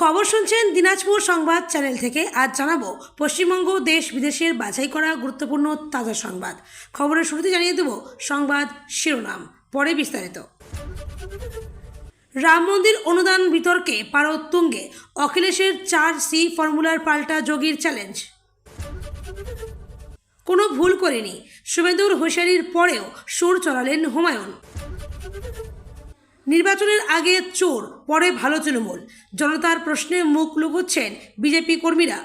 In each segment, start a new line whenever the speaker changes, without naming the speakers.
খবর শুনছেন দিনাজপুর সংবাদ চ্যানেল থেকে। আজ জানাবো পশ্চিমবঙ্গ দেশ বিদেশের বাছাই করা গুরুত্বপূর্ণ তাজা সংবাদ। খবরের শুরুতে জানিয়ে দেব সংবাদ শিরোনাম, পরে বিস্তারিত। রাম মন্দির অনুদান বিতর্কে পারদ তুঙ্গে, অখিলেশের 4C ফর্মুলার পাল্টা যোগীর চ্যালেঞ্জ। কোনো ভুল করেনি, শুভেন্দুর হুঁশিয়ারির পরেও সুর চড়ালেন হুমায়ুন। নির্বাচনের আগে চোর, পরে ভালো তৃণমূল, জনতার প্রশ্নে মুখ লুকোচ্ছেন বিজেপি কর্মীরা।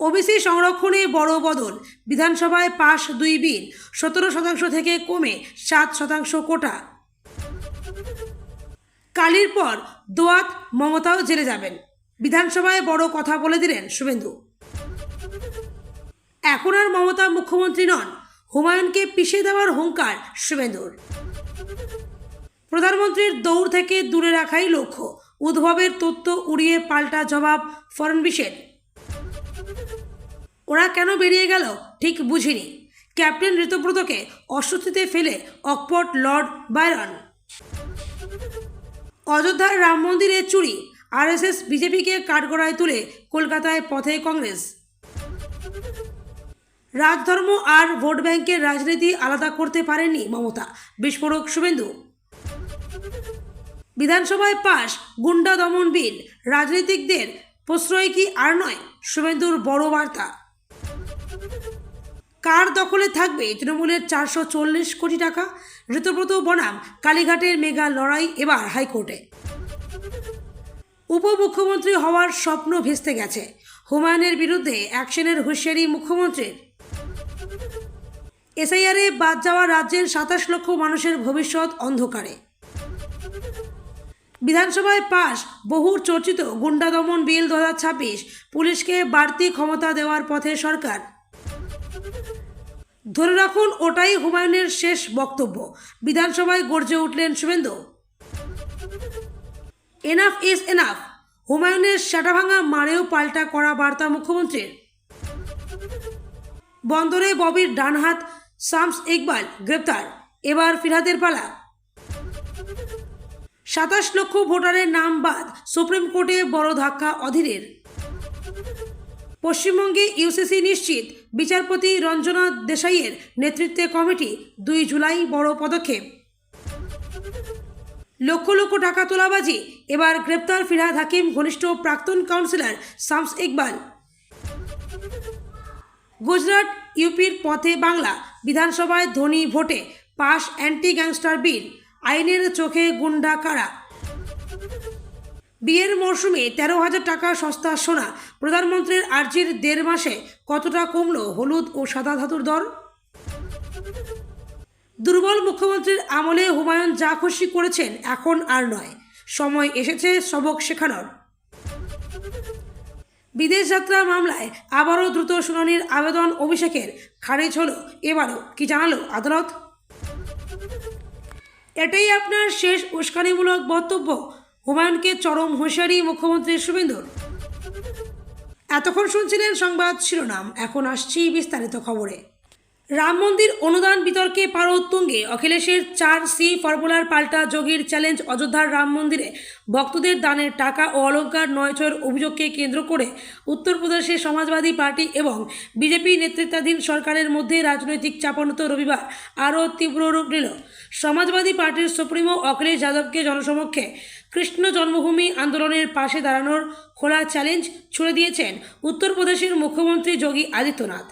ওবিসি সংরক্ষণে বড় বদল, বিধানসভায় পাশ 2 বিল, 17% থেকে কমে 7% কোটা। কালির পর দোয়াত মমতাও জেলে যাবেন, বিধানসভায় বড় কথা বলে দিলেন শুভেন্দু। এখন আর মমতা মুখ্যমন্ত্রী নন, হুমায়ুনকে পিষে দেওয়ার হুঙ্কার শুভেন্দুর। প্রধানমন্ত্রীর দৌড় থেকে দূরে রাখাই লক্ষ্য, উদ্ভবের তথ্য উড়িয়ে পাল্টা জবাব ফড়নবিসের। ওরা কেন বেরিয়ে গেল ঠিক বুঝিনি, ক্যাপ্টেন ঋতব্রতকে অস্বস্তিতে ফেলে অকপট লর্ড বায়রন। অযোধ্যার রাম মন্দিরে চুরি, আরএসএস বিজেপিকে কাঠগড়ায় তুলে কলকাতায় পথে কংগ্রেস। রাজধর্ম আর ভোট ব্যাংকের রাজনীতি আলাদা করতে পারেননি মমতা, বিস্ফোরক শুভেন্দু। বিধানসভায় পাশ গুন্ডা দমন বিল, রাজনীতিকদের প্রশ্রয় কি আর নয়, শুভেন্দুর বড় বার্তা। কার দখলে থাকবে তৃণমূলের 440 কোটি টাকা, ঋতব্রত বনাম কালীঘাটের মেগা লড়াই এবার হাইকোর্টে। উপমুখ্যমন্ত্রী হওয়ার স্বপ্ন ভেস্তে গেছে, হুমায়ুনের বিরুদ্ধে অ্যাকশনের হুঁশিয়ারি মুখ্যমন্ত্রীর। এসআইআরে বাদ যাওয়া রাজ্যের 27 লক্ষ মানুষের ভবিষ্যৎ অন্ধকারে। বিধানসভায় পাশ বহু চর্চিত গুন্ডা দমন বিল 2026, পুলিশকে বাড়তি ক্ষমতা দেওয়ার পথে সরকার। ধরে রাখুন ওটাই হুমায়ুনের শেষ বক্তব্য, বিধানসভায় গর্জে উঠলেন শুভেন্দু। এনাফ ইজ এনাফ, হুমায়ুনের শাটাভাঙা মারেও পাল্টা করা বার্তা মুখ্যমন্ত্রীর। বন্দরে ববির ডানহাত শামস ইকবাল গ্রেপ্তার, এবার ফিরহাদের পালা। 27 লক্ষ ভোটারের নাম বাদ, সুপ্রিম কোর্টে বড় ধাক্কা অধীরের। পশ্চিমবঙ্গে ইউসিসি নিশ্চিত, বিচারপতি রঞ্জনা দেশাইয়ের নেতৃত্বে কমিটি, 2 জুলাই বড় পদক্ষেপ। লক্ষ লক্ষ টাকা তোলাবাজি, এবার গ্রেপ্তার ফিরহাদ হাকিম ঘনিষ্ঠ প্রাক্তন কাউন্সিলর শামস ইকবাল। গুজরাট ইউপির পথে বাংলা, বিধানসভায় ধনী ভোটে পাশ অ্যান্টি গ্যাংস্টার বিল, আইনের চোখে গুন্ডা কারা। বিয়ের মরশুমে 13,000 টাকা সস্তা সোনা, প্রধানমন্ত্রীর আর্জির 1.5 মাসে কতটা কমল হলুদ ও সাদা ধাতুর দর। দুর্বল মুখ্যমন্ত্রীর আমলে হুমায়ুন যা খুশি করেছেন, এখন আর নয়, সময় এসেছে সবক শেখানোর। বিদেশ যাত্রা মামলায় আবারও দ্রুত শুনানির আবেদন অভিষেকের, খারিজ হলো এবারও, কি জানালো আদালত? এটাই আপনার শেষ উস্কানিমূলক বক্তব্য, হুমায়ুনকে চরম হুঁশিয়ারি মুখ্যমন্ত্রী শুভেন্দুর। এতক্ষণ শুনছিলেন সংবাদ শিরোনাম, এখন আসছি বিস্তারিত খবরে। রাম মন্দির অনুদান বিতর্কে পারদ তুঙ্গে, অখিলেশের 4C ফর্মুলার পাল্টা যোগীর চ্যালেঞ্জ। অযোধ্যার রাম মন্দিরে ভক্তদের দানের টাকা ও অলঙ্কার নয়ছয়ের অভিযোগকে কেন্দ্র করে উত্তরপ্রদেশে সমাজবাদী পার্টি এবং বিজেপি নেতৃত্বাধীন সরকারের মধ্যে রাজনৈতিক চাপানত রবিবার আরও তীব্র রূপ নিল। সমাজবাদী পার্টির সুপ্রিমো অখিলেশ যাদবকে জনসমক্ষে কৃষ্ণ জন্মভূমি আন্দোলনের পাশে দাঁড়ানোর খোলা চ্যালেঞ্জ ছুড়ে দিয়েছেন উত্তরপ্রদেশের মুখ্যমন্ত্রী যোগী আদিত্যনাথ।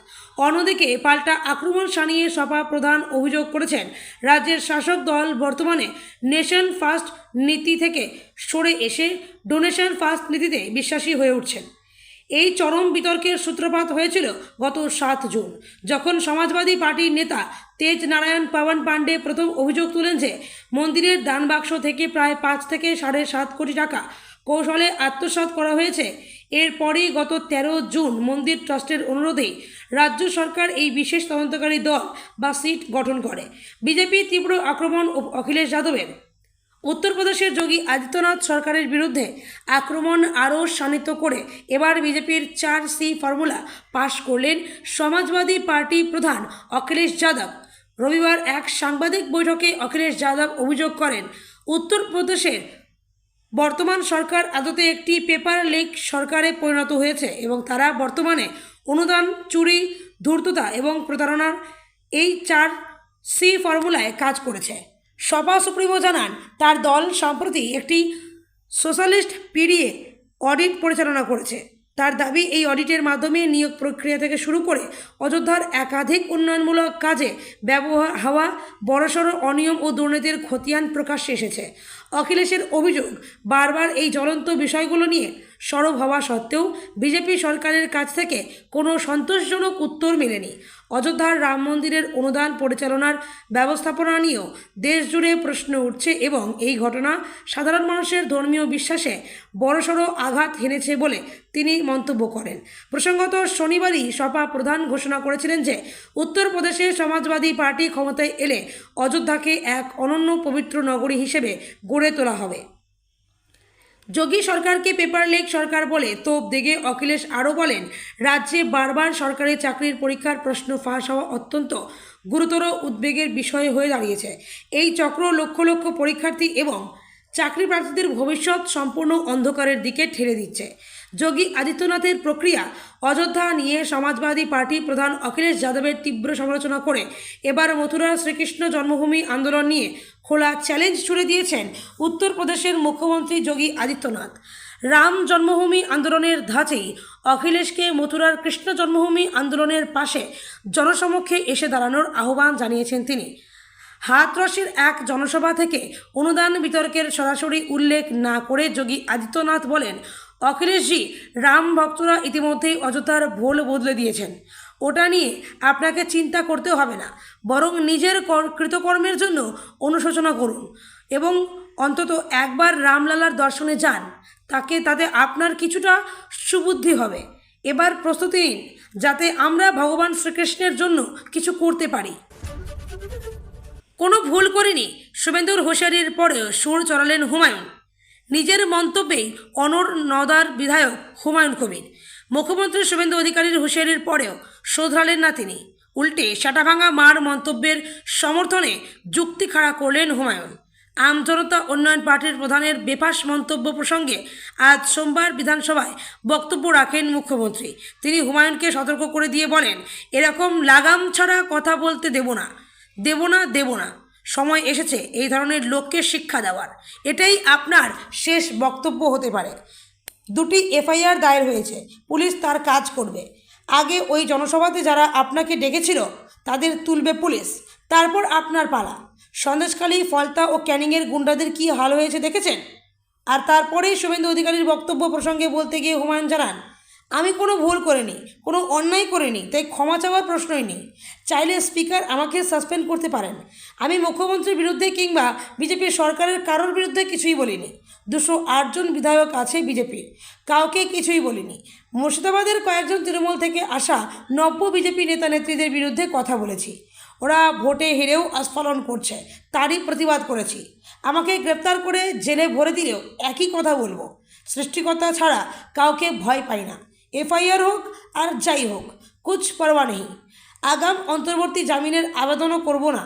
অন্যদিকে পাল্টা আক্রমণ শানিয়ে সপা প্রধান অভিযোগ করেছেন, রাজ্যের শাসক দল বর্তমানে নেশন ফার্স্ট নীতি থেকে সরে এসে ডোনেশন ফার্স্ট নীতিতে বিশ্বাসী হয়ে উঠছেন। এই চরম বিতর্কের সূত্রপাত হয়েছিল গত 7 জুন, যখন সমাজবাদী পার্টির নেতা তেজ নারায়ণ পাওয়ান পাণ্ডে প্রথম অভিযোগ তুলেন যে মন্দিরের দান বাক্স থেকে প্রায় 5 থেকে 7.5 কোটি টাকা কৌশলে আত্মসাৎ করা হয়েছে। এরপরই গত 13 জুন মন্দির ট্রাস্টের অনুরোধেই রাজ্য সরকার এই বিশেষ তদন্তকারী দল বা সিট গঠন করে। বিজেপি তীব্র আক্রমণ অখিলেশ যাদবের। উত্তরপ্রদেশের যোগী আদিত্যনাথ সরকারের বিরুদ্ধে আক্রমণ আরও শানিত করে এবার বিজেপির 4C ফর্মুলা পাশ করলেন সমাজবাদী পার্টি প্রধান অখিলেশ যাদব। রবিবার এক সাংবাদিক বৈঠকে অখিলেশ যাদব অভিযোগ করেন, উত্তরপ্রদেশের বর্তমান সরকার আদতে একটি পেপার লিক সরকারে পরিণত হয়েছে এবং তারা বর্তমানে অনুদান, চুরি, ধূর্ততা এবং প্রতারণার এই 4C ফর্মুলায় কাজ করেছে। সপা সুপ্রিমো জানান, তার দল সম্প্রতি একটি সোশ্যালিস্ট পিডিএ অডিট পরিচালনা করেছে। তার দাবি, এই অডিটের মাধ্যমে নিয়োগ প্রক্রিয়া থেকে শুরু করে অযোধ্যার একাধিক উন্নয়নমূলক কাজে ব্যবহার হওয়া বড়সড় অনিয়ম ও দুর্নীতির খতিয়ান প্রকাশ্যে এসেছে। অখিলেশের অভিযোগ, বারবার এই জ্বলন্ত বিষয়গুলো নিয়ে সরব হওয়া সত্ত্বেও বিজেপি সরকারের কাছ থেকে কোনো সন্তোষজনক উত্তর মেলেনি। অযোধ্যার রাম মন্দিরের অনুদান পরিচালনার ব্যবস্থাপনা নিয়েও দেশ জুড়ে প্রশ্ন উঠছে এবং এই ঘটনা সাধারণ মানুষের ধর্মীয় বিশ্বাসে বড়সড় আঘাত হেনেছে বলে তিনি মন্তব্য করেন। প্রসঙ্গত, শনিবারই সপা প্রধান ঘোষণা করেছিলেন যে উত্তরপ্রদেশে সমাজবাদী পার্টি ক্ষমতায় এলে অযোধ্যাকে এক অনন্য পবিত্র নগরী হিসেবে গড়ে তোলা হবে। যোগী সরকারকে পেপার লিক সরকার বলে তোপ দেগে অখিলেশ আরও বলেন, রাজ্যে বারবার সরকারি চাকরির পরীক্ষার প্রশ্ন ফাঁস হওয়া অত্যন্ত গুরুতর উদ্বেগের বিষয় হয়ে দাঁড়িয়েছে। এই চক্র লক্ষ লক্ষ পরীক্ষার্থী এবং চাকরি প্রার্থীদের ভবিষ্যৎ সম্পূর্ণ অন্ধকারের দিকে ঠেলে দিচ্ছে। যোগী আদিত্যনাথের প্রক্রিয়া অযোধ্যা নিয়ে সমাজবাদী পার্টি প্রধান অখিলেশ যাদবের তীব্র সমালোচনা করে এবার মথুরার শ্রীকৃষ্ণ জন্মভূমি আন্দোলন নিয়ে খোলা চ্যালেঞ্জ ছুড়ে দিয়েছেন উত্তরপ্রদেশের মুখ্যমন্ত্রী যোগী আদিত্যনাথ। রাম জন্মভূমি আন্দোলনের ধাঁচেই অখিলেশকে মথুরার কৃষ্ণ জন্মভূমি আন্দোলনের পাশে জনসমক্ষে এসে দাঁড়ানোর আহ্বান জানিয়েছেন তিনি। হাথরসের এক জনসভা থেকে অনুদান বিতর্কের সরাসরি উল্লেখ না করে যোগী আদিত্যনাথ বলেন, অখিলেশজি, রাম ভক্তরা ইতিমধ্যেই অযোধ্যার ভোল বদলে দিয়েছেন। ওটা নিয়ে আপনাকে চিন্তা করতে হবে না, বরং নিজের কৃতকর্মের জন্য অনুশোচনা করুন এবং অন্তত একবার রামলালার দর্শনে যান। তাতে আপনার কিছুটা সুবুদ্ধি হবে। এবার প্রস্তুতি নিন, যাতে আমরা ভগবান শ্রীকৃষ্ণের জন্য কিছু করতে পারি। কোনো ভুল করিনি, শুভেন্দুর হুঁশিয়ারির পরেও সুর চড়ালেন হুমায়ুন। নিজের মন্তব্যেই অনড় নওদার বিধায়ক হুমায়ুন কবির। মুখ্যমন্ত্রী শুভেন্দু অধিকারীর হুঁশিয়ারির পরেও শোধরালেন না তিনি। উল্টে সাটাভাঙা মার মন্তব্যের সমর্থনে যুক্তি খাড়া করলেন হুমায়ুন। আমজনতা উন্নয়ন পার্টির প্রধানের বেফাঁস মন্তব্য প্রসঙ্গে আজ সোমবার বিধানসভায় বক্তব্য রাখেন মুখ্যমন্ত্রী। তিনি হুমায়ুনকে সতর্ক করে দিয়ে বলেন, এরকম লাগাম ছাড়া কথা বলতে দেব না। সময় এসেছে এই ধরনের লোককে শিক্ষা দেওয়ার। এটাই আপনার শেষ বক্তব্য হতে পারে। 2টি এফআইআর দায়ের হয়েছে, পুলিশ তার কাজ করবে। আগে ওই জনসভাতে যারা আপনাকে ডেকেছিল তাদের তুলবে পুলিশ, তারপর আপনার পালা। সন্দেশখালী, ফলতা ও ক্যানিংয়ের গুন্ডাদের কী হাল হয়েছে দেখেছেন? আর তারপরেই শুভেন্দু অধিকারীর বক্তব্য প্রসঙ্গে বলতে গিয়ে হুমায়ুন জানান, আমি কোনো ভুল করিনি, কোনো অন্যায় করিনি, তাই ক্ষমা চাওয়ার প্রশ্নই নেই। চাইলে স্পিকার আমাকে সাসপেন্ড করতে পারেন। আমি মুখ্যমন্ত্রীর বিরুদ্ধে কিংবা বিজেপি সরকারের কারোর বিরুদ্ধে কিছুই বলিনি। 208 জন বিধায়ক আছে বিজেপির, কাউকে কিছুই বলিনি। মুর্শিদাবাদের কয়েকজন তৃণমূল থেকে আসা নব্য বিজেপি নেতা নেত্রীদের বিরুদ্ধে কথা বলেছি। ওরা ভোটে হেরেও আস্ফালন করছে, তারই প্রতিবাদ করেছি। আমাকে গ্রেপ্তার করে জেলে ভরে দিলেও একই কথা বলবো। সৃষ্টিকর্তা ছাড়া কাউকে ভয় পাই না। এফআইআর হোক আর যাই হোক, কুছ পরোয়া নেই। আগাম অন্তর্বর্তী জামিনের আবেদনও করব না।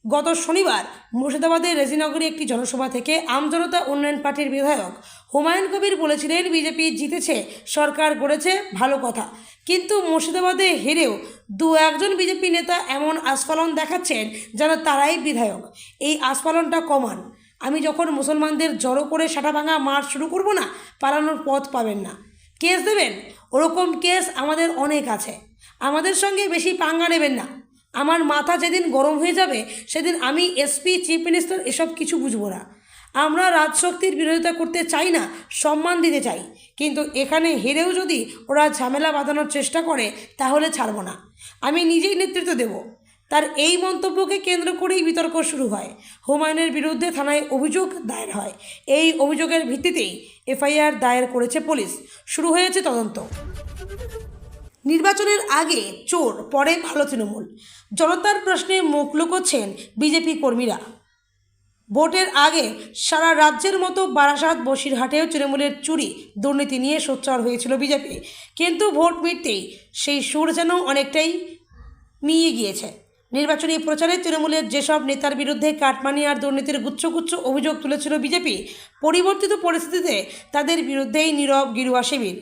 গত শনিবার মুর্শিদাবাদের রেজিনগরে একটি জনসভা থেকে আমজনতা উন্নয়ন পার্টির বিধায়ক হুমায়ুন কবির বলেছিলেন, বিজেপি জিতেছে, সরকার গড়েছে, ভালো কথা, কিন্তু মুর্শিদাবাদে হেরেও 2-1 জন বিজেপি নেতা এমন আস্ফালন দেখাচ্ছেন যেন তারাই বিধায়ক। এই আস্ফালনটা কমান। আমি যখন মুসলমানদের জড়ো করে সাটাভাঙা মার্চ শুরু করব না, পালানোর পথ পাবেন না। কেস দেবেন, ওরকম কেস আমাদের অনেক আছে। আমাদের সঙ্গে বেশি পাঙ্গা নেবেন না। আমার মাথা যেদিন গরম হয়ে যাবে সেদিন আমি এসপি, চিফ মিনিস্টার এসব কিছু বুঝবো না। আমরা রাজশক্তির বিরোধিতা করতে চাই না, সম্মান দিতে চাই, কিন্তু এখানে হেরেও যদি ওরা ঝামেলা বাঁধানোর চেষ্টা করে তাহলে ছাড়ব না। আমি নিজেই নেতৃত্ব দেব। তার এই মন্তব্যকে কেন্দ্র করেই বিতর্ক শুরু হয়। হুমায়ুনের বিরুদ্ধে থানায় অভিযোগ দায়ের হয়। এই অভিযোগের ভিত্তিতেই এফআইআর দায়ের করেছে পুলিশ। শুরু হয়েছে তদন্ত। নির্বাচনের আগে চোর, পরে ভালো তৃণমূল। জনতার প্রশ্নে মুখ লুকোচ্ছেন বিজেপি কর্মীরা। ভোটের আগে সারা রাজ্যের মতো বারাসাত, বসিরহাটেও তৃণমূলের চুরি দুর্নীতি নিয়ে সোচ্চার হয়েছিল বিজেপি, কিন্তু ভোট মিটতেই সেই সুর যেন অনেকটাই মিইয়ে গিয়েছে। নির্বাচনী প্রচারে তৃণমূলের যেসব নেতার বিরুদ্ধে কাটমানি আর দুর্নীতির গুচ্ছ অভিযোগ তুলেছিল বিজেপি, পরিবর্তিত পরিস্থিতিতে তাদের বিরুদ্ধেই নীরব গেরুয়া শিবির।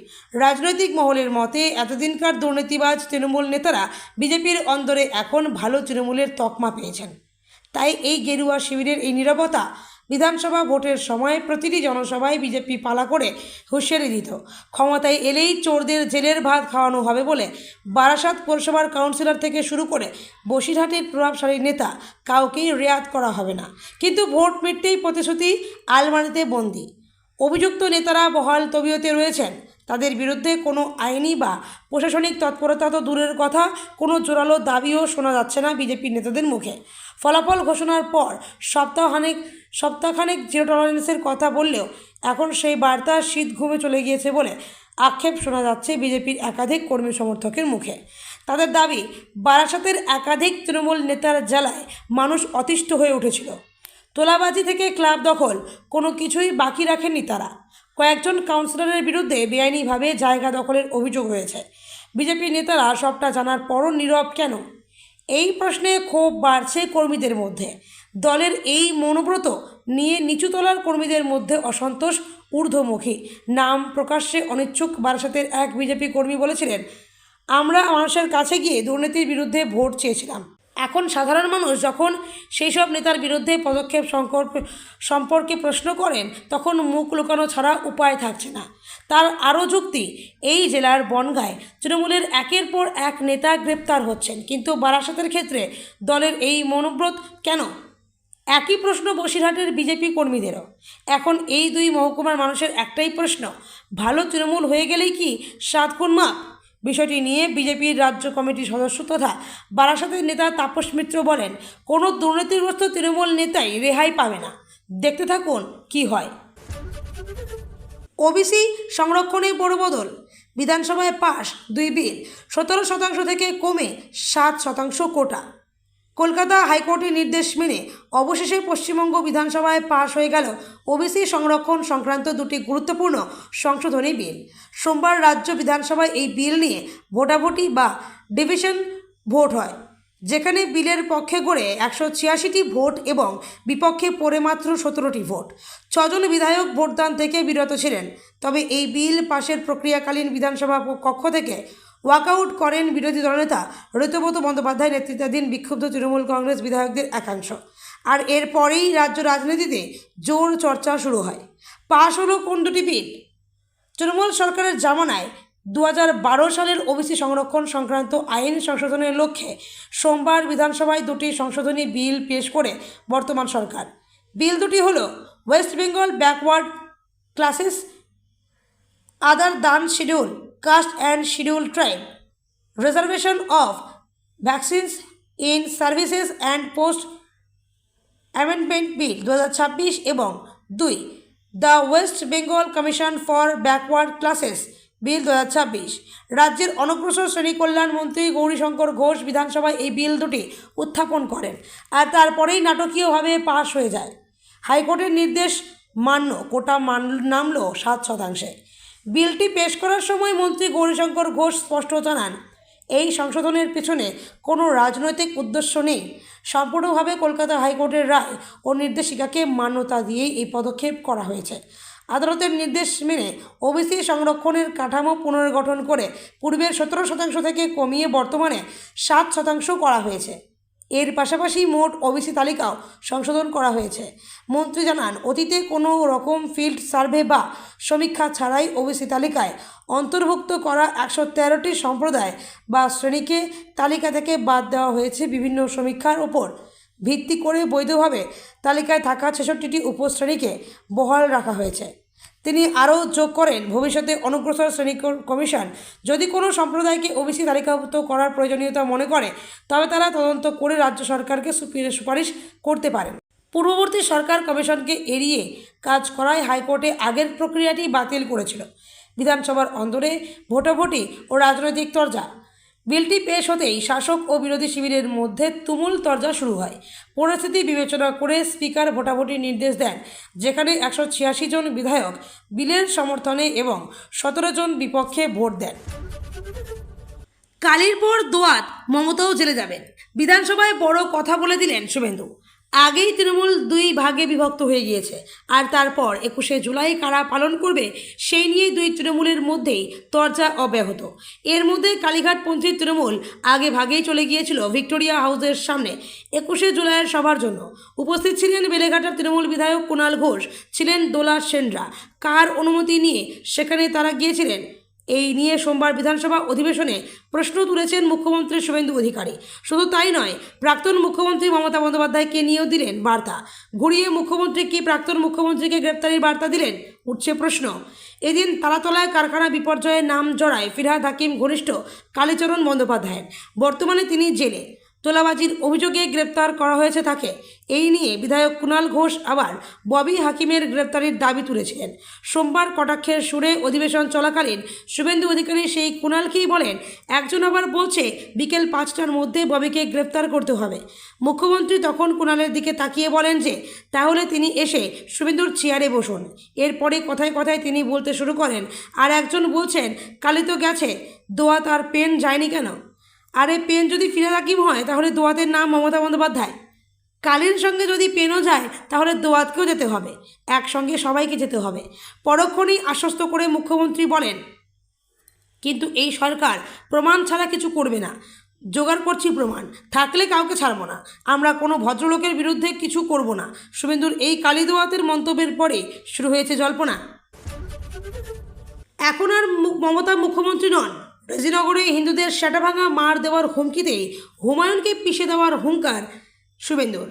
রাজনৈতিক মহলের মতে এতদিনকার দুর্নীতিবাজ তৃণমূল নেতারা বিজেপির অন্দরে এখন ভালো তৃণমূলের তকমা পেয়েছেন। তাই এই গেরুয়া শিবিরের এই নীরবতা বিধানসভা ভোটের সময় প্রতিটি জনসভায় বিজেপি পালা করে হুঁশিয়ারি দিত, ক্ষমতায় এলেই চোরদের জেলের ভাত খাওয়ানো হবে বলে। বারাসাত পৌরসভার কাউন্সিলর থেকে শুরু করে বসিরহাটের প্রভাবশালী নেতা কাউকেই রেয়াত করা হবে না, কিন্তু ভোট মিটতেই প্রতিশ্রুতি আলমারিতে বন্দী। অভিযুক্ত নেতারা বহাল তবিয়তে রয়েছেন, তাদের বিরুদ্ধে কোনো আইনি বা প্রশাসনিক তৎপরতা তো দূরের কথা, কোনো জোরালো দাবিও শোনা যাচ্ছে না বিজেপির নেতাদের মুখে। ফলাফল ঘোষণার পর সপ্তাহখানেক জিরো টলারেন্সের কথা বললেও এখন সেই বার্তা শীত ঘুমে চলে গিয়েছে বলে আক্ষেপ শোনা যাচ্ছে বিজেপির একাধিক কর্মী সমর্থকের মুখে। তাদের দাবি, বারাসাতের একাধিক তৃণমূল নেতার জ্বালায় মানুষ অতিষ্ঠ হয়ে উঠেছিল। তোলাবাজি থেকে ক্লাব দখল, কোনো কিছুই বাকি রাখেননি তারা। কয়েকজন কাউন্সিলরের বিরুদ্ধে বেআইনিভাবে জায়গা দখলের অভিযোগ হয়েছে। বিজেপি নেতারা সবটা জানার পরও নীরব কেন? এই প্রশ্নে ক্ষোভ বাড়ছে কর্মীদের মধ্যে। দলের এই মনোব্রত নিয়ে নিচুতলার কর্মীদের মধ্যে অসন্তোষ ঊর্ধ্বমুখী। নাম প্রকাশ্যে অনিচ্ছুক বারাসাতের এক বিজেপি কর্মী বলেছিলেন, আমরা মানুষের কাছে গিয়ে দুর্নীতির বিরুদ্ধে ভোট চেয়েছিলাম। এখন সাধারণ মানুষ যখন সেই সব নেতার বিরুদ্ধে পদক্ষেপ সম্পর্কে প্রশ্ন করেন, তখন মুখ লুকানো ছাড়া উপায় থাকছে না। তার আরও যুক্তি, এই জেলার বনগাঁয় তৃণমূলের একের পর এক নেতা গ্রেপ্তার হচ্ছেন, কিন্তু বারাসাতের ক্ষেত্রে দলের এই মনোব্রত কেন? একই প্রশ্ন বসিরহাটের বিজেপি কর্মীদেরও। এখন এই দুই মহকুমার মানুষের একটাই প্রশ্ন, ভালো তৃণমূল হয়ে গেলেই কি 7 খুন মাপ? বিষয়টি নিয়ে বিজেপির রাজ্য কমিটির সদস্য তথা বারাসাতের নেতা তাপস মিত্র বলেন, কোনো দুর্নীতিগ্রস্ত তৃণমূল নেতাই রেহাই পাবে না, দেখতে থাকুন কি হয়। ওবিসি সংরক্ষণে বড় বদল, বিধানসভায় পাশ 2 বিল, 17% থেকে কমে 7% কোটা। কলকাতা হাইকোর্টের নির্দেশ মেনে অবশেষে পশ্চিমবঙ্গ বিধানসভায় পাশ হয়ে গেল ওবিসি সংরক্ষণ সংক্রান্ত 2টি গুরুত্বপূর্ণ সংশোধনী বিল। সোমবার রাজ্য বিধানসভায় এই বিল নিয়ে ভোটাভুটি বা ডিভিশন ভোট হয়, যেখানে বিলের পক্ষে গড়ে 186টি ভোট এবং বিপক্ষে পড়ে মাত্র 17টি ভোট। 6 জন বিধায়ক ভোটদান থেকে বিরত ছিলেন। তবে এই বিল পাশের প্রক্রিয়াকালীন বিধানসভা কক্ষ থেকে ওয়াকআউট করেন বিরোধী দলনেতা ঋতব্রত বন্দ্যোপাধ্যায় নেতৃত্বাধীন বিক্ষুব্ধ তৃণমূল কংগ্রেস বিধায়কদের একাংশ। আর এরপরেই রাজ্য রাজনীতিতে জোর চর্চা শুরু হয়। পাশ হলো কোন 2টি বিল? তৃণমূল সরকারের জামানায় 2012 সালের ওবিসি সংরক্ষণ সংক্রান্ত আইন সংশোধনের লক্ষ্যে সোমবার বিধানসভায় 2টি সংশোধনী বিল পেশ করে বর্তমান সরকার। বিল 2টি হল West Bengal backward classes other than schedule caste and schedule tribe reservation of vaccines in services and post amendment bill 2026 এবং 2 the West Bengal commission for backward classes bill 2026। রাজ্যের অনগ্রসর শ্রেণী কল্যাণ মন্ত্রী গৌরীশঙ্কর ঘোষ বিধানসভায় এই বিল 2টি উত্থাপন করেন, আর তারপরেই নাটকীয়ভাবে পাশ হয়ে যায়। হাইকোর্টের নির্দেশ মান্য, কোটা নামল 7%। বিলটি পেশ করার সময় মন্ত্রী গৌরীশঙ্কর ঘোষ স্পষ্ট জানান, এই সংশোধনের পেছনে কোনো রাজনৈতিক উদ্দেশ্য নেই। সম্পূর্ণভাবে কলকাতা হাইকোর্টের রায় ও নির্দেশিকাকে মান্যতা দিয়েই এই পদক্ষেপ করা হয়েছে। আদালতের নির্দেশ মেনে ওবিসি সংরক্ষণের কাঠামো পুনর্গঠন করে পূর্বের 17% থেকে কমিয়ে বর্তমানে 7% করা হয়েছে। এর পাশাপাশি মোট ওবিসি তালিকাও সংশোধন করা হয়েছে। মন্ত্রী জানান, অতীতে কোনো রকম ফিল্ড সার্ভে বা সমীক্ষা ছাড়াই ওবিসি তালিকায় অন্তর্ভুক্ত করা 113টি সম্প্রদায় বা শ্রেণীকে তালিকা থেকে বাদ দেওয়া হয়েছে। বিভিন্ন সমীক্ষার ওপর ভিত্তি করে বৈধভাবে তালিকায় থাকা 66টি উপশ্রেণীকে বহাল রাখা হয়েছে। তিনি আরও যোগ করেন, ভবিষ্যতে অনগ্রসর শ্রেণী কমিশন যদি কোনো সম্প্রদায়কে ওবিসি তালিকাভুক্ত করার প্রয়োজনীয়তা মনে করে, তবে তারা তদন্ত করে রাজ্য সরকারকে সুপারিশ করতে পারেন। পূর্ববর্তী সরকার কমিশনকে এড়িয়ে কাজ করায় হাইকোর্টে আগের প্রক্রিয়াটি বাতিল করেছিল। বিধানসভার অন্দরে ভোটাভুটি ও রাজনৈতিক তরজা। বিলটি পেশ হতেই শাসক ও বিরোধী শিবিরের মধ্যে তুমুল তরজা শুরু হয়। পরিস্থিতি বিবেচনা করে স্পিকার ভোটাভুটির নির্দেশ দেন, যেখানে 186 জন বিধায়ক বিলের সমর্থনে এবং 17 জন বিপক্ষে ভোট দেন। কালির পর দোয়াত, মমতাও জেলে যাবেন। বিধানসভায় বড় কথা বলে দিলেন শুভেন্দু। আগেই তৃণমূল দুই ভাগে বিভক্ত হয়ে গিয়েছে, আর তারপর 21শে জুলাই কারা পালন করবে সেই নিয়ে দুই তৃণমূলের মধ্যেই চর্চা অব্যাহত। এর মধ্যে কালীঘাটপন্থী তৃণমূল আগে ভাগেই চলে গিয়েছিল ভিক্টোরিয়া হাউসের সামনে 21শে জুলাইয়ের সভার জন্য। উপস্থিত ছিলেন বেলেঘাটার তৃণমূল বিধায়ক কুণাল ঘোষ, ছিলেন দোলা সেনরা। কার অনুমতি নিয়ে সেখানে তারা গিয়েছিলেন এই নিয়ে সোমবার বিধানসভা অধিবেশনে প্রশ্ন তুলেছেন মুখ্যমন্ত্রী শুভেন্দু অধিকারী। শুধু তাই নয়, প্রাক্তন মুখ্যমন্ত্রী মমতা বন্দ্যোপাধ্যায়কে নিয়েও দিলেন বার্তা। ঘুরিয়ে মুখ্যমন্ত্রী কি প্রাক্তন মুখ্যমন্ত্রীকে গ্রেপ্তারির বার্তা দিলেন, উঠছে প্রশ্ন। এদিন তালাতলায় কারখানা বিপর্যয়ের নাম জড়ায় ফিরহাদ হাকিম ঘনিষ্ঠ কালীচরণ বন্দ্যোপাধ্যায়ের। বর্তমানে তিনি জেলে। তোলাবাজির অভিযোগে গ্রেপ্তার করা হয়েছে তাকে। এই নিয়ে বিধায়ক কুণাল ঘোষ আবার ববি হাকিমের গ্রেপ্তারির দাবি তুলেছিলেন। সোমবার কটাক্ষের সুরে অধিবেশন চলাকালীন শুভেন্দু অধিকারী সেই কুণালকেই বলেন, একজন আবার বলছে বিকেল 5টার মধ্যে ববিকে গ্রেপ্তার করতে হবে। মুখ্যমন্ত্রী তখন কুণালের দিকে তাকিয়ে বলেন যে তাহলে তিনি এসে শুভেন্দুর চেয়ারে বসুন। এরপরে কথায় কথায় তিনি বলতে শুরু করেন, আর একজন বলছেন কালি তো গেছে, দোয়াত আর পেন যায়নি কেন? আরে পেন যদি ফিরহাদ হাকিম হয় তাহলে দোয়াতের নাম মমতা বন্দ্যোপাধ্যায়। কালির সঙ্গে যদি পেনও যায় তাহলে দোয়াতকেও যেতে হবে, একসঙ্গে সবাইকে যেতে হবে। পরক্ষণেই আশ্বস্ত করে মুখ্যমন্ত্রী বলেন, কিন্তু এই সরকার প্রমাণ ছাড়া কিছু করবে না। জোগাড় করছি প্রমাণ, থাকলে কাউকে ছাড়ব না। আমরা কোনো ভদ্রলোকের বিরুদ্ধে কিছু করব না। শুভেন্দুর এই কালী দোয়াতের মন্তব্যের পরে শুরু হয়েছে জল্পনা। এখন আর মমতা মুখ্যমন্ত্রী নন। রেজিনগরে হিন্দুদের সেটাভাঙা মার দেওয়ার হুমকিতেই হুমায়ুনকে পিষে দেওয়ার হুঙ্কার শুভেন্দুর।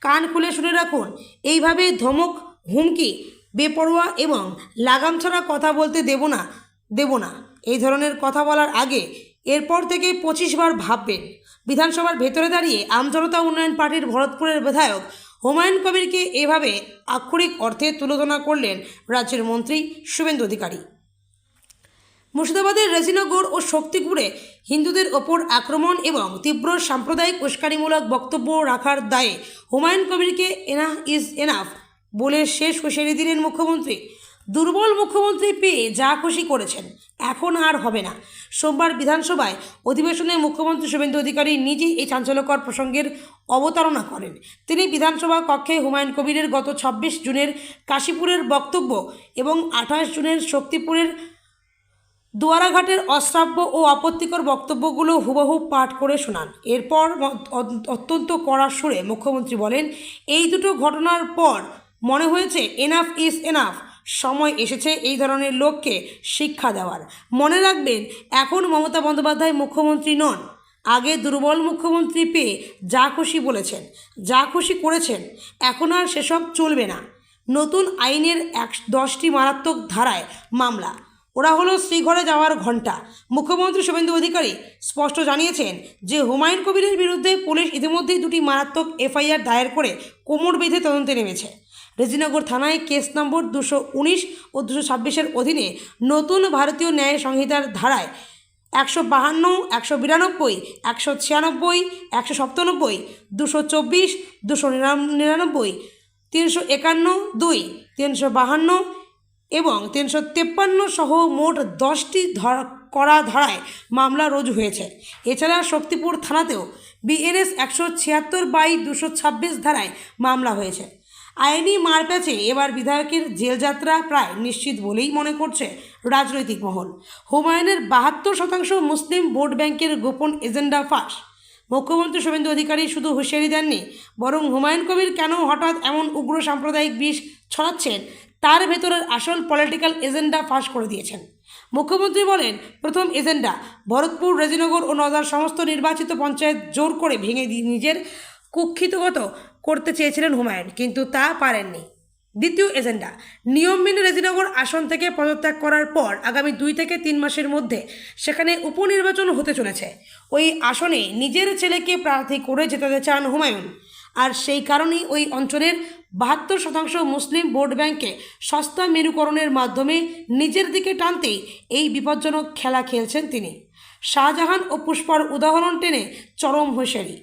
কান খুলে শুনে রাখুন, এইভাবে ধমক, হুমকি, বেপরোয়া এবং লাগাম ছাড়া কথা বলতে দেব না এই ধরনের কথা বলার আগে এরপর থেকে 25 বার ভাববেন। বিধানসভার ভেতরে দাঁড়িয়ে আমজনতা উন্নয়ন পার্টির ভরতপুরের বিধায়ক হুমায়ুন কবিরকে এভাবে আক্ষরিক অর্থে তুলোধনা করলেন রাজ্যের মন্ত্রী শুভেন্দু অধিকারী। মুর্শিদাবাদের রেজিনগর ও শক্তিপুরে হিন্দুদের ওপর আক্রমণ এবং তীব্র সাম্প্রদায়িক উস্কানিমূলক বক্তব্য রাখার দায়ে হুমায়ুন কবিরকে এনাফ ইজ এনাফ বলে শেষ হুঁশিয়ারি দিলেন মুখ্যমন্ত্রী। দুর্বল মুখ্যমন্ত্রী পেয়ে যা খুশি করেছেন, এখন আর হবে না। সোমবার বিধানসভায় অধিবেশনে মুখ্যমন্ত্রী শুভেন্দু অধিকারী নিজেই এই চাঞ্চল্যকর প্রসঙ্গের অবতারণা করেন। তিনি বিধানসভা কক্ষে হুমায়ুন কবিরের গত 26 জুনের কাশীপুরের বক্তব্য এবং 28 জুনের শক্তিপুরের দুয়ারাঘাটের অশ্রাব্য ও আপত্তিকর বক্তব্যগুলো হুবহু পাঠ করে শোনান। এরপর অত্যন্ত কড়া সুরে মুখ্যমন্ত্রী বলেন, এই দুটো ঘটনার পর মনে হয়েছে এনাফ ইজ এনাফ। সময় এসেছে এই ধরনের লোককে শিক্ষা দেওয়ার। মনে রাখবেন, এখন মমতা বন্দ্যোপাধ্যায় মুখ্যমন্ত্রী নন। আগে দুর্বল মুখ্যমন্ত্রী পেয়ে যা খুশি বলেছেন, যা খুশি করেছেন, এখন আর সেসব চলবে না। নতুন আইনের 10টি মারাত্মক ধারায় মামলা। ওরা হলো শ্রীঘরে যাওয়ার ঘণ্টা। মুখ্যমন্ত্রী শুভেন্দু অধিকারী স্পষ্ট জানিয়েছেন যে হুমায়ুন কবিরের বিরুদ্ধে পুলিশ ইতিমধ্যেই 2টি মারাত্মক FIR দায়ের করে কোমর বেঁধে তদন্তে নেমেছে। রেজিনগর থানায় কেস নম্বর 219 ও 226-এর অধীনে নতুন ভারতীয় ন্যায় সংহিতার ধারায় 152, 192, 196, 197, 224, 299, 351, 2, 352 এবং 353 সহ মোট 10টি করা ধারায় মামলা রুজু হয়েছে। এছাড়া শক্তিপুর থানাতেও BNS 176/226 ধারায় মামলা হয়েছে। আইনি মারপ্যাচে এবার বিধায়কের জেলযাত্রা প্রায় নিশ্চিত বলেই মনে করছে রাজনৈতিক মহল। হুমায়ুনের 72% মুসলিম ভোট ব্যাংকের গোপন এজেন্ডা ফাঁস। মুখ্যমন্ত্রী শুভেন্দু অধিকারী শুধু হুঁশিয়ারি দেননি, বরং হুমায়ুন কবির কেন হঠাৎ এমন উগ্র সাম্প্রদায়িক বিষ ছড়াচ্ছেন তার ভেতরের আসল পলিটিক্যাল এজেন্ডা ফাঁস করে দিয়েছেন। মুখ্যমন্ত্রী বলেন, প্রথম এজেন্ডা, ভরতপুর, রেজিনগর ও নওদার সমস্ত নির্বাচিত পঞ্চায়েত জোর করে ভেঙে নিজের কুক্ষিতগত করতে চেয়েছিলেন হুমায়ুন, কিন্তু তা পারেননি। দ্বিতীয় এজেন্ডা, নিয়ম মেনে রেজিনগর আসন থেকে পদত্যাগ করার পর আগামী 2 থেকে 3 মাসের মধ্যে সেখানে উপনির্বাচন হতে চলেছে। ওই আসনে নিজের ছেলেকে প্রার্থী করে জেতাতে চান হুমায়ুন। আর সেই কারণেই ওই অঞ্চলের 72% মুসলিম ভোট ব্যাংকে সস্তা মেরুকরণের মাধ্যমে নিজের দিকে টানতেই এই বিপজ্জনক খেলা খেলছেন তিনি। শাহজাহান ও পুষ্পার উদাহরণ টেনে চরম হুঁশিয়ারি।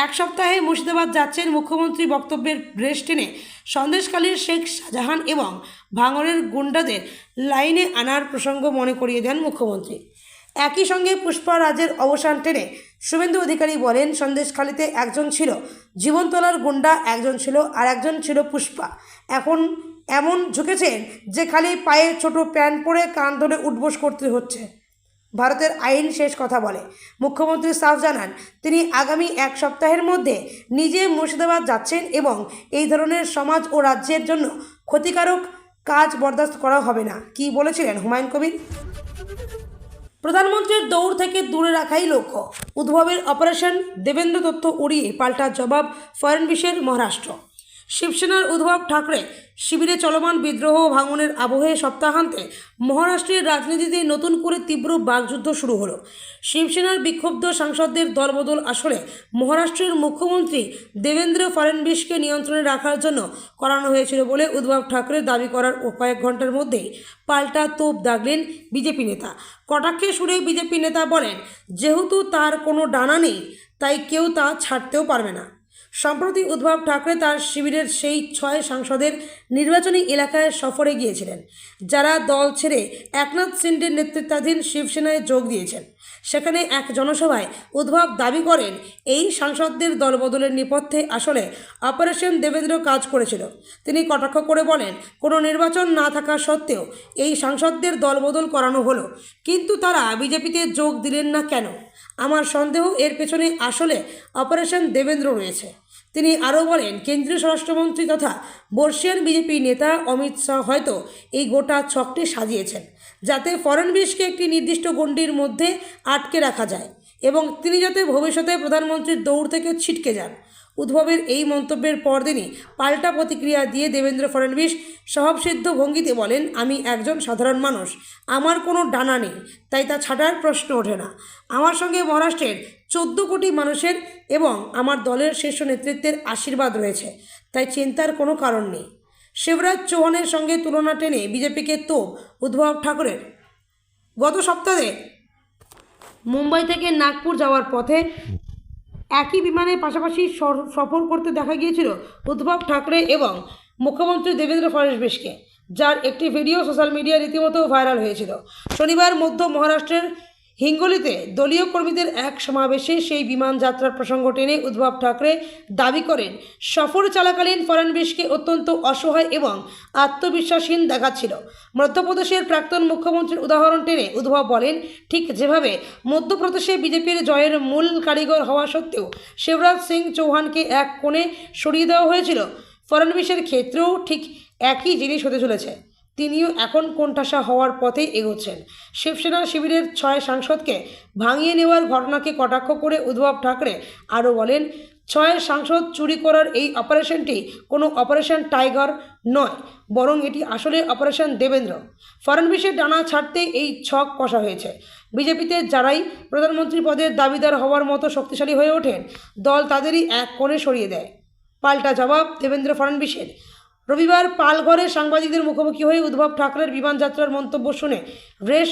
1 সপ্তাহে মুর্শিদাবাদ যাচ্ছেন মুখ্যমন্ত্রী। বক্তব্যের ব্রেশ টেনে সন্দেশখালীর শেখ শাহজাহান এবং ভাঙড়ের গুন্ডাদের লাইনে আনার প্রসঙ্গ মনে করিয়ে দেন মুখ্যমন্ত্রী। একই সঙ্গে পুষ্পা রাজের অবসান টেনে শুভেন্দু অধিকারী বলেন, সন্দেশখালিতে একজন ছিল জীবনতলার গুন্ডা, একজন ছিল আর একজন ছিল পুষ্পা। এখন এমন ঝুঁকেছেন যে খালি পায়ে ছোট প্যান্ট পরে কান ধরে উঠবোস করতে হচ্ছে। ভারতের আইন শেষ কথা বলে। মুখ্যমন্ত্রী সাফ জানান তিনি আগামী এক সপ্তাহের মধ্যে নিজে মুর্শিদাবাদ যাচ্ছেন এবং এই ধরনের সমাজ ও রাজ্যের জন্য ক্ষতিকারক কাজ বরদাস্ত করা হবে না। কি বলেছিলেন হুমায়ুন কবির? প্রধানমন্ত্রীর দৌড় থেকে দূরে রাখাই লক্ষ্য। উদ্ভবের অপারেশন দেবেন্দ্র তথ্য উড়িয়ে পাল্টা জবাব ফড়নবীশের। মহারাষ্ট্র শিবসেনার উদ্ধব ঠাকরে শিবিরে চলমান বিদ্রোহ ভাঙনের আবহে সপ্তাহান্তে মহারাষ্ট্রের রাজনীতিতে নতুন করে তীব্র বাকযুদ্ধ শুরু হলো। শিবসেনার বিক্ষুব্ধ সাংসদদের দলবদল আসলে মহারাষ্ট্রের মুখ্যমন্ত্রী দেবেন্দ্র ফড়নবীশকে নিয়ন্ত্রণে রাখার জন্য করানো হয়েছিল বলে উদ্ধব ঠাকরে দাবি করার কয়েক ঘন্টার মধ্যেই পাল্টা তোপ দাগলেন বিজেপি নেতা। কটাক্ষে সুরে বিজেপি নেতা বলেন, যেহেতু তার কোনো ডানা নেই তাই কেউ তা ছাড়তেও পারবে না। সম্প্রতি উদ্ধব ঠাকরে তার শিবিরের সেই 6 সাংসদের নির্বাচনী এলাকায় সফরে গিয়েছিলেন, যারা দল ছেড়ে একনাথ শিন্ডের নেতৃত্বাধীন শিবসেনায় যোগ দিয়েছেন। সেখানে এক জনসভায় উদ্ধব দাবি করেন এই সাংসদদের দলবদলের নেপথ্যে আসলে অপারেশন দেবেন্দ্র কাজ করেছিল। তিনি কটাক্ষ করে বলেন, কোনো নির্বাচন না থাকা সত্ত্বেও এই সাংসদদের দলবদল করানো হলো, কিন্তু তারা বিজেপিতে যোগ দিলেন না কেন? আমার সন্দেহ এর পেছনে আসলে অপারেশন দেবেন্দ্র রয়েছে। তিনি আরও বলেন, কেন্দ্রীয় স্বরাষ্ট্রমন্ত্রী তথা বর্ষিয়ান বিজেপি নেতা অমিত শাহ হয়তো এই গোটা ছকটি সাজিয়েছেন, যাতে ফড়নবীশকে একটি নির্দিষ্ট গণ্ডির মধ্যে আটকে রাখা যায় এবং তিনি যাতে ভবিষ্যতে প্রধানমন্ত্রীর দৌড় থেকে ছিটকে যান। উদ্ভবের এই মন্তব্যের পরদিনই পাল্টা প্রতিক্রিয়া দিয়ে দেবেন্দ্র ফড়নবীশ স্বভাবসিদ্ধ ভঙ্গিতে বলেন, আমি একজন সাধারণ মানুষ, আমার কোনো ডানা নেই, তাই তা ছাড়ার প্রশ্ন ওঠে না। আমার সঙ্গে মহারাষ্ট্রের 14 কোটি মানুষের এবং আমার দলের শীর্ষ নেতৃত্বের আশীর্বাদ রয়েছে, তাই চিন্তার কোনো কারণ নেই। শিবরাজ চৌহানের সঙ্গে তুলনা টেনে বিজেপিকে তোপ উদ্ধব ঠাকরের। গত সপ্তাহে মুম্বাই থেকে নাগপুর যাওয়ার পথে একই বিমানে পাশাপাশি সফর করতে দেখা গিয়েছিল উদ্ধব ঠাকরে এবং মুখ্যমন্ত্রী দেবেন্দ্র ফড়নবীশকে, যার একটি ভিডিও সোশ্যাল মিডিয়ায় রীতিমতো ভাইরাল হয়েছিল। শনিবার মধ্য মহারাষ্ট্রের হিঙ্গোলিতে দলীয় কর্মীদের এক সমাবেশে সেই বিমান যাত্রার প্রসঙ্গ টেনে উদ্ধব ঠাকরে দাবি করেন, সফর চলাকালীন ফড়নবীশকে অত্যন্ত অসহায় এবং আত্মবিশ্বাসহীন দেখাচ্ছিল। মধ্যপ্রদেশের প্রাক্তন মুখ্যমন্ত্রীর উদাহরণ টেনে উদ্ধব বলেন, ঠিক যেভাবে মধ্যপ্রদেশে বিজেপির জয়ের মূল কারিগর হওয়া সত্ত্বেও শিবরাজ সিং চৌহানকে এক কোণে সরিয়ে দেওয়া হয়েছিল, ফড়নবীশের ক্ষেত্রেও ঠিক একই জিনিস হতে চলেছে। তিনিও এখন কোণঠাসা হওয়ার পথে এগোচ্ছেন। শিবসেনা শিবিরের 6 সাংসদকে ভাঙিয়ে নেওয়ার ঘটনাকে কটাক্ষ করে উদ্ধব ঠাকরে আরও বলেন, 6 সাংসদ চুরি করার এই অপারেশনটি কোনো অপারেশন টাইগার নয়, বরং এটি আসলে অপারেশন দেবেন্দ্র। ফড়নবীশের ডানা ছাড়তে এই ছক কষা হয়েছে। বিজেপিতে যারাই প্রধানমন্ত্রী পদের দাবিদার হওয়ার মতো শক্তিশালী হয়ে ওঠেন, দল তাদেরই এক কোণে সরিয়ে দেয়। পাল্টা জবাব দেবেন্দ্র ফড়নবীশের। রবিবার পালঘরে সাংবাদিকদের মুখোমুখি হয়ে উদ্ধব ঠাকরের বিমান যাত্রার মন্তব্য শুনে রেশ